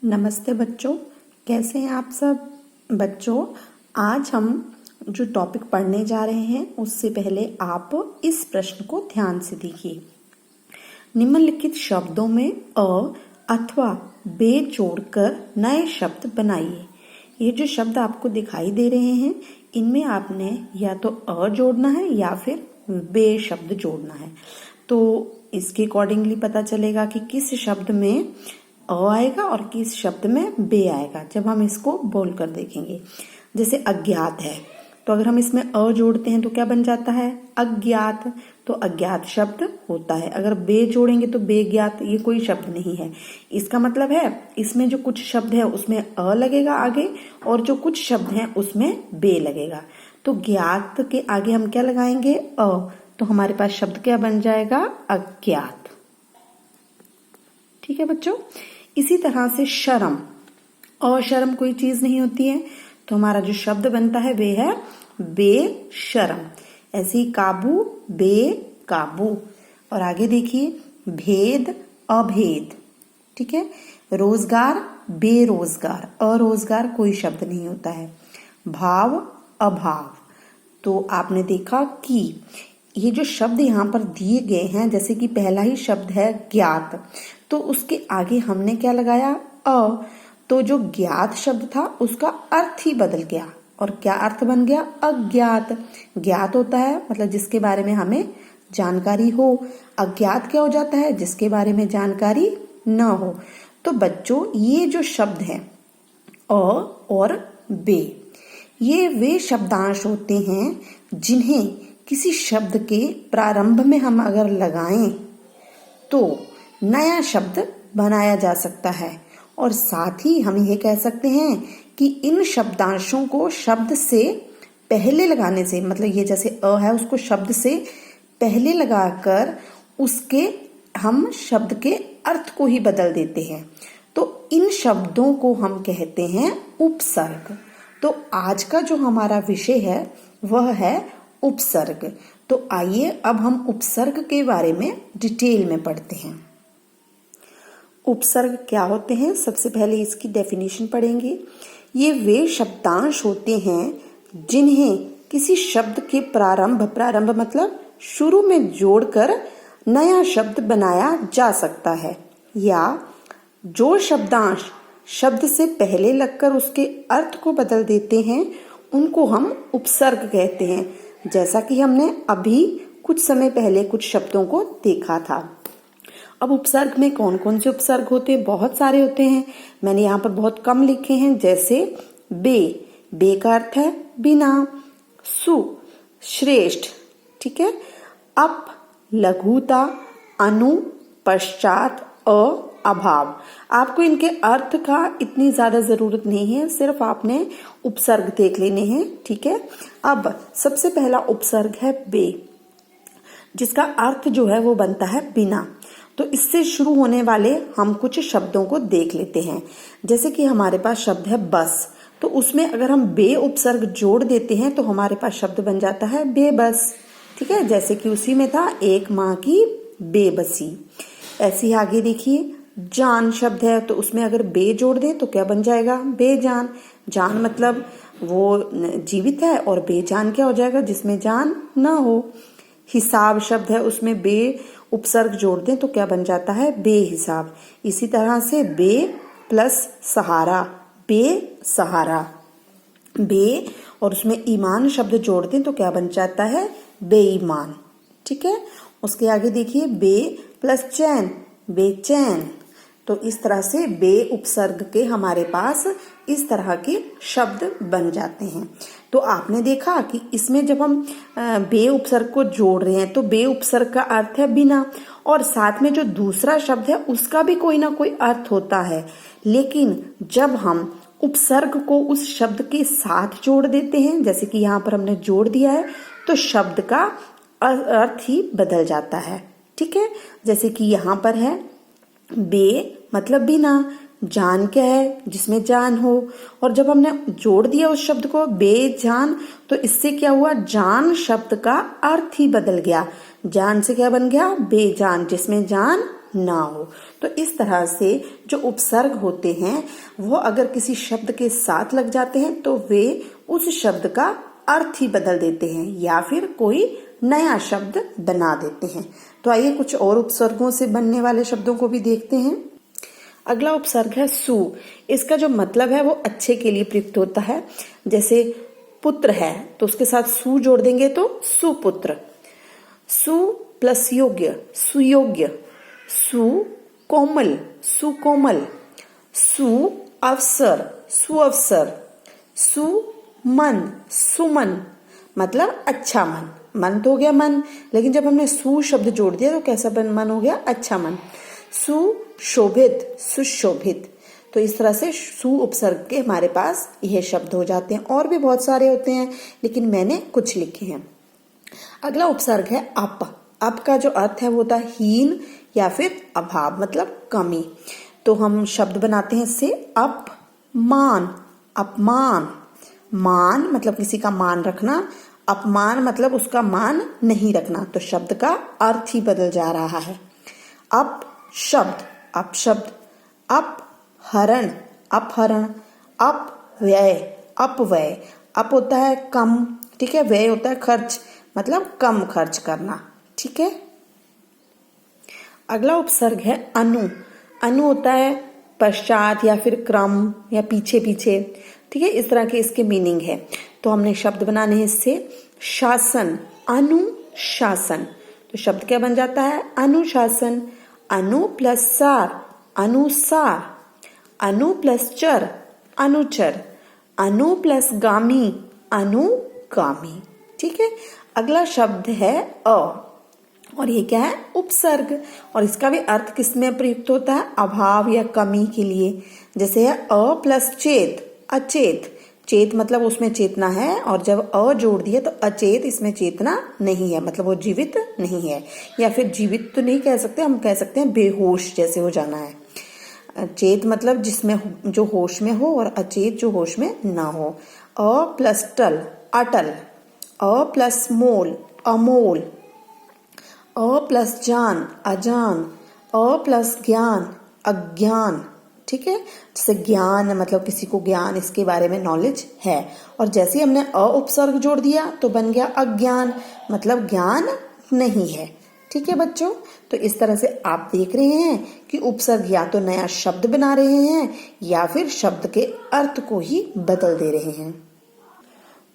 नमस्ते बच्चों, कैसे हैं आप सब बच्चों। आज हम जो टॉपिक पढ़ने जा रहे हैं उससे पहले आप इस प्रश्न को ध्यान से देखिए। निम्नलिखित शब्दों में अ अथवा बे जोड़कर नए शब्द बनाइए। ये जो शब्द आपको दिखाई दे रहे हैं इनमें आपने या तो अ जोड़ना है या फिर बे शब्द जोड़ना है। तो इसके अकॉर्डिंगली पता चलेगा कि किस शब्द में अ आएगा और किस शब्द में बे आएगा जब हम इसको बोल कर देखेंगे। जैसे अज्ञात है तो अगर हम इसमें अ जोड़ते हैं तो क्या बन जाता है, अज्ञात। तो अज्ञात शब्द होता है। अगर बे जोड़ेंगे तो बेज्ञात, ये कोई शब्द नहीं है। इसका मतलब है इसमें जो कुछ शब्द है उसमें अ लगेगा आगे और जो कुछ शब्द हैं उसमें बे लगेगा। तो ज्ञात के आगे हम क्या लगाएंगे, अ। तो हमारे पास शब्द क्या बन जाएगा, अज्ञात। ठीक है बच्चों। इसी तरह से शर्म, अशर्म कोई चीज नहीं होती है तो हमारा जो शब्द बनता है वे है बेशर्म। ऐसे ही काबू, बेकाबू। और आगे देखिए भेद, अभेद। ठीक है। रोजगार, बेरोजगार, अरोजगार कोई शब्द नहीं होता है। भाव, अभाव। तो आपने देखा कि ये जो शब्द यहाँ पर दिए गए हैं, जैसे कि पहला ही शब्द है ज्ञात, तो उसके आगे हमने क्या लगाया, अ। तो जो ज्ञात शब्द था उसका अर्थ ही बदल गया। और क्या अर्थ बन गया, अज्ञात। ज्ञात होता है मतलब जिसके बारे में हमें जानकारी हो। अज्ञात क्या हो जाता है, जिसके बारे में जानकारी न हो। तो बच्चों ये जो शब्द है अ और बे, ये वे शब्दांश होते हैं जिन्हें किसी शब्द के प्रारंभ में हम अगर लगाएं तो नया शब्द बनाया जा सकता है। और साथ ही हम ये कह सकते हैं कि इन शब्दांशों को शब्द से पहले लगाने से, मतलब ये जैसे अ है उसको शब्द से पहले लगाकर उसके हम शब्द के अर्थ को ही बदल देते हैं। तो इन शब्दों को हम कहते हैं उपसर्ग। तो आज का जो हमारा विषय है वह है उपसर्ग। तो आइए अब हम उपसर्ग के बारे में डिटेल में पढ़ते हैं। उपसर्ग क्या होते हैं, सबसे पहले इसकी डेफिनेशन पढ़ेंगे। ये वे शब्दांश होते हैं जिन्हें किसी शब्द के प्रारंभ मतलब शुरू में जोड़कर नया शब्द बनाया जा सकता है, या जो शब्दांश शब्द से पहले लगकर उसके अर्थ को बदल देते हैं उनको हम उपसर्ग कहते हैं। जैसा कि हमने अभी कुछ समय पहले कुछ शब्दों को देखा था। अब उपसर्ग में कौन कौन से उपसर्ग होते हैं, बहुत सारे होते हैं। मैंने यहाँ पर बहुत कम लिखे हैं। जैसे बे, बे का अर्थ है बिना। सु, श्रेष्ठ। ठीक है। अप, लघुता। अनु, पश्चात। अभाव। आपको इनके अर्थ का इतनी ज्यादा जरूरत नहीं है, सिर्फ आपने उपसर्ग देख लेने हैं। ठीक है। अब सबसे पहला उपसर्ग है बे, जिसका अर्थ जो है वो बनता है बिना। तो इससे शुरू होने वाले हम कुछ शब्दों को देख लेते हैं। जैसे कि हमारे पास शब्द है बस, तो उसमें अगर हम बे उपसर्ग जोड़ देते हैं तो हमारे पास शब्द बन जाता है बेबस। ठीक है। जैसे कि उसी में था एक माँ की बेबसी। ऐसे ही आगे देखिए जान शब्द है, तो उसमें अगर बे जोड़ दे तो क्या बन जाएगा, बेजान। जान मतलब वो जीवित है और बेजान क्या हो जाएगा, जिसमें जान ना हो। हिसाब शब्द है, उसमें बे उपसर्ग जोड़ दें तो क्या बन जाता है, बेहिसाब। इसी तरह से बे प्लस सहारा, बेसहारा। बे और उसमें ईमान शब्द जोड़ दें तो क्या बन जाता है, बेईमान। ठीक है। उसके आगे देखिए बे प्लस चैन, बेचैन। तो इस तरह से बे उपसर्ग के हमारे पास इस तरह के शब्द बन जाते हैं। तो आपने देखा कि इसमें जब हम बे उपसर्ग को जोड़ रहे हैं तो बे उपसर्ग का अर्थ है बिना, और साथ में जो दूसरा शब्द है उसका भी कोई ना कोई अर्थ होता है। लेकिन जब हम उपसर्ग को उस शब्द के साथ जोड़ देते हैं, जैसे कि यहाँ पर हमने जोड़ दिया है, तो शब्द का अर्थ ही बदल जाता है। ठीक है। जैसे कि यहाँ पर है बे मतलब बिना, जान क्या है, जिसमें जान हो। और जब हमने जोड़ दिया उस शब्द को बेजान, तो इससे क्या हुआ, जान शब्द का अर्थ ही बदल गया। जान से क्या बन गया, बेजान, जिसमें जान ना हो। तो इस तरह से जो उपसर्ग होते हैं वो अगर किसी शब्द के साथ लग जाते हैं तो वे उस शब्द का अर्थ ही बदल देते हैं या फिर कोई नया शब्द बना देते हैं। तो आइए कुछ और उपसर्गों से बनने वाले शब्दों को भी देखते हैं। अगला उपसर्ग है सु। इसका जो मतलब है वो अच्छे के लिए प्रयुक्त होता है। जैसे पुत्र है तो उसके साथ सु जोड़ देंगे तो सुपुत्र। सु प्लस योग्य सुयोग्य। सुकोमल सुकोमल। सु अवसर सुअवसर। सुमन सुमन मतलब अच्छा मन। मन तो हो गया मन, लेकिन जब हमने सु शब्द जोड़ दिया तो कैसा मन हो गया? अच्छा मन। सुशोभित सुशोभित। तो इस तरह से सु उपसर्ग के हमारे पास यह शब्द हो जाते हैं। और भी बहुत सारे होते हैं लेकिन मैंने कुछ लिखे हैं। अगला उपसर्ग है अप। अप का जो अर्थ है वो होता है हीन या फिर अभाव मतलब कमी। तो हम शब्द बनाते हैं इससे अपमान अपमान। मान मतलब किसी का मान रखना, अपमान मतलब उसका मान नहीं रखना। तो शब्द का अर्थ ही बदल जा रहा है। अप शब्द अपशब्द। अपहरण अपहरण। अपव्यय अपव्यय। अप होता है कम, ठीक है। व्यय होता है खर्च मतलब कम खर्च करना, ठीक है। अगला उपसर्ग है अनु। अनु होता है पश्चात या फिर क्रम या पीछे पीछे, ठीक है। इस तरह के इसके मीनिंग है। तो हमने शब्द बनाने हैं इससे शासन अनुशासन। तो शब्द क्या बन जाता है? अनुशासन। अनु प्लस सार अनुसार। अनु प्लस चर अनुचर। अनु प्लस गामी अनुगामी, ठीक है। अगला शब्द है अ, और ये क्या है? उपसर्ग। और इसका भी अर्थ किसमें प्रयुक्त होता है? अभाव या कमी के लिए। जैसे है अ प्लस चेत अचेत। चेत मतलब उसमें चेतना है, और जब अ जोड़ दिए तो अचेत, इसमें चेतना नहीं है मतलब वो जीवित नहीं है। या फिर जीवित तो नहीं कह सकते, हम कह सकते हैं बेहोश जैसे हो जाना है। चेत मतलब जिसमें जो होश में हो, और अचेत जो होश में ना हो। अ प्लस टल अटल। अ प्लस मोल अमोल। अ प्लस जान अजान। अ प्लस ज्ञान अज्ञान, ठीक है। जैसे ज्ञान मतलब किसी को ज्ञान, इसके बारे में नॉलेज है। और जैसे ही हमने अ उपसर्ग जोड़ दिया तो बन गया अज्ञान मतलब ज्ञान नहीं है, ठीक है बच्चों। तो इस तरह से आप देख रहे हैं कि उपसर्ग या तो नया शब्द बना रहे हैं या फिर शब्द के अर्थ को ही बदल दे रहे हैं।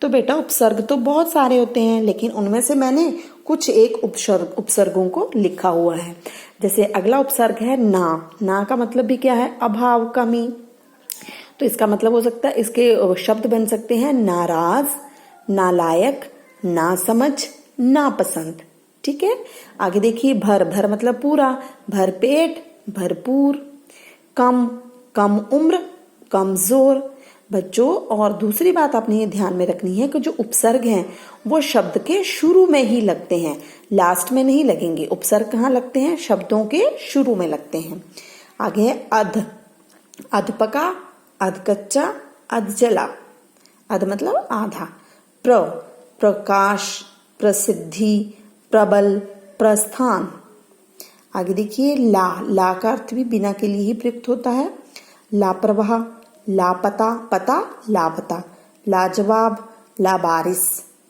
तो बेटा उपसर्ग तो बहुत सारे होते हैं, लेकिन उनमें से मैंने कुछ एक उपसर्गों को लिखा हुआ है। जैसे अगला उपसर्ग है ना। ना का मतलब भी क्या है? अभाव कमी। तो इसका मतलब हो सकता है, इसके शब्द बन सकते हैं नाराज नालायक नासमझ नापसंद, ठीक है। आगे देखिए भर। भर मतलब पूरा। भरपेट भरपूर। कम कम उम्र कमजोर। बच्चों और दूसरी बात आपने ये ध्यान में रखनी है कि जो उपसर्ग हैं वो शब्द के शुरू में ही लगते हैं, लास्ट में नहीं लगेंगे। उपसर्ग कहाँ लगते हैं? शब्दों के शुरू में लगते हैं। आगे है अध। अध पका अध कच्चा अध जला। अध मतलब आधा। प्रकाश प्रसिद्धि प्रबल प्रस्थान। आगे देखिए ला का अर्थ भी बिना के लिए ही प्रयुक्त होता है। लापरवाह लापता पता लापता। लाजवाब लाबारिस,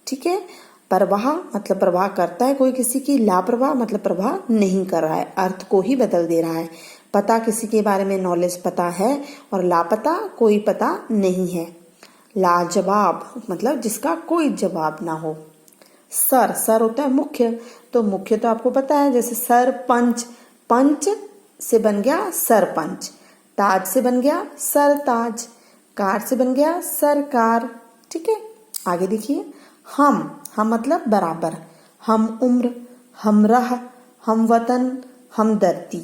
ठीक है। परवाह मतलब परवाह करता है कोई किसी की। लापरवाह मतलब परवाह नहीं कर रहा है, अर्थ को ही बदल दे रहा है। पता किसी के बारे में नॉलेज पता है, और लापता कोई पता नहीं है। लाजवाब मतलब जिसका कोई जवाब ना हो। सर सर होता है मुख्य। तो मुख्य तो आपको पता है, जैसे सरपंच। पंच से बन गया सरपंच। ताज से बन गया सरताज। कार से बन गया सरकार, ठीक है। आगे देखिए हम मतलब बराबर। हम उम्र हमराह हम वतन हमदर्दी।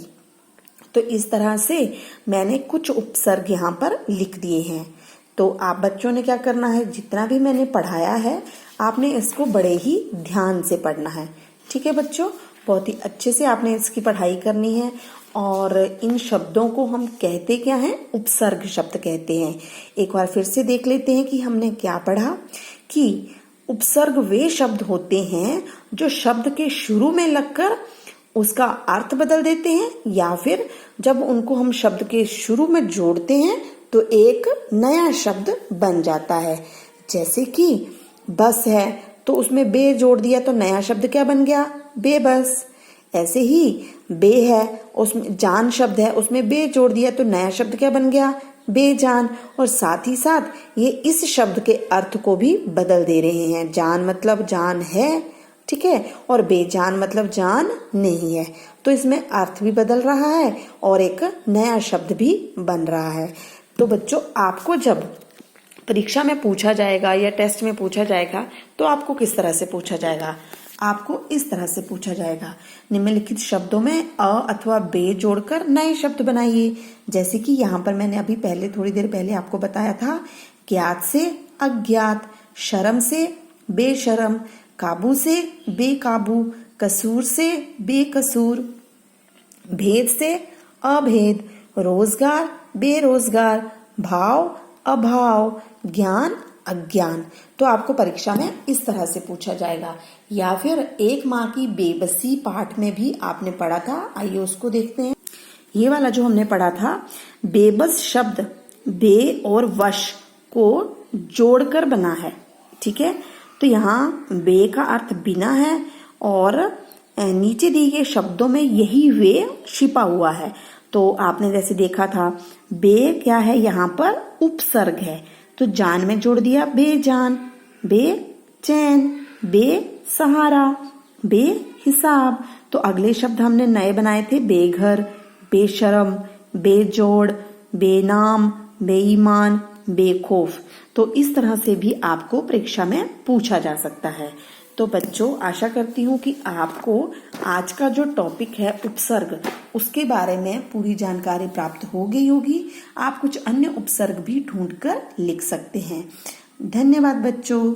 तो इस तरह से मैंने कुछ उपसर्ग यहाँ पर लिख दिए हैं। तो आप बच्चों ने क्या करना है, जितना भी मैंने पढ़ाया है आपने इसको बड़े ही ध्यान से पढ़ना है, ठीक है बच्चों। बहुत ही अच्छे से आपने इसकी पढ़ाई करनी है। और इन शब्दों को हम कहते क्या हैं? उपसर्ग शब्द कहते हैं। एक बार फिर से देख लेते हैं कि हमने क्या पढ़ा, कि उपसर्ग वे शब्द होते हैं जो शब्द के शुरू में लगकर उसका अर्थ बदल देते हैं, या फिर जब उनको हम शब्द के शुरू में जोड़ते हैं तो एक नया शब्द बन जाता है। जैसे कि बस है तो उसमें बे जोड़ दिया तो नया शब्द क्या बन गया? बेबस। ऐसे ही बे है, उसमें जान शब्द है, उसमें बे जोड़ दिया तो नया शब्द क्या बन गया? बेजान। और साथ ही साथ ये इस शब्द के अर्थ को भी बदल दे रहे हैं। जान मतलब जान है, ठीक है, और बेजान मतलब जान नहीं है। तो इसमें अर्थ भी बदल रहा है और एक नया शब्द भी बन रहा है। तो बच्चों, आपको जब परीक्षा में पूछा जाएगा या टेस्ट में पूछा जाएगा तो आपको किस तरह से पूछा जाएगा? आपको इस तरह से पूछा जाएगा, निम्नलिखित शब्दों में अ अथवा बे जोड़कर नए शब्द बनाइए। जैसे कि यहाँ पर मैंने अभी पहले थोड़ी देर पहले आपको बताया था, ज्ञात से अज्ञात, शर्म से बेशरम, काबू से बेकाबू, कसूर से बेकसूर, भेद से अभेद, रोजगार बेरोजगार, भाव अभाव, ज्ञान अज्ञान। तो आपको परीक्षा में इस तरह से पूछा जाएगा। या फिर एक माँ की बेबसी पाठ में भी आपने पढ़ा था, आइए उसको देखते हैं। ये वाला जो हमने पढ़ा था, बेबस शब्द बे और वश को जोड़कर बना है, ठीक है। तो यहाँ बे का अर्थ बिना है और नीचे दिए गए शब्दों में यही वे छिपा हुआ है। तो आपने जैसे देखा था, बे क्या है? यहाँ पर उपसर्ग है, तो जान में जोड़ दिया बेजान, बेचैन, बेसहारा, बेहिसाब। तो अगले शब्द हमने नए बनाए थे, बेघर, बेशरम, बेजोड़, बेनाम, बेईमान, बेखौफ। तो इस तरह से भी आपको परीक्षा में पूछा जा सकता है। तो बच्चों, आशा करती हूँ कि आपको आज का जो टॉपिक है उपसर्ग, उसके बारे में पूरी जानकारी प्राप्त हो गई होगी। आप कुछ अन्य उपसर्ग भी ढूंढकर लिख सकते हैं। धन्यवाद बच्चों।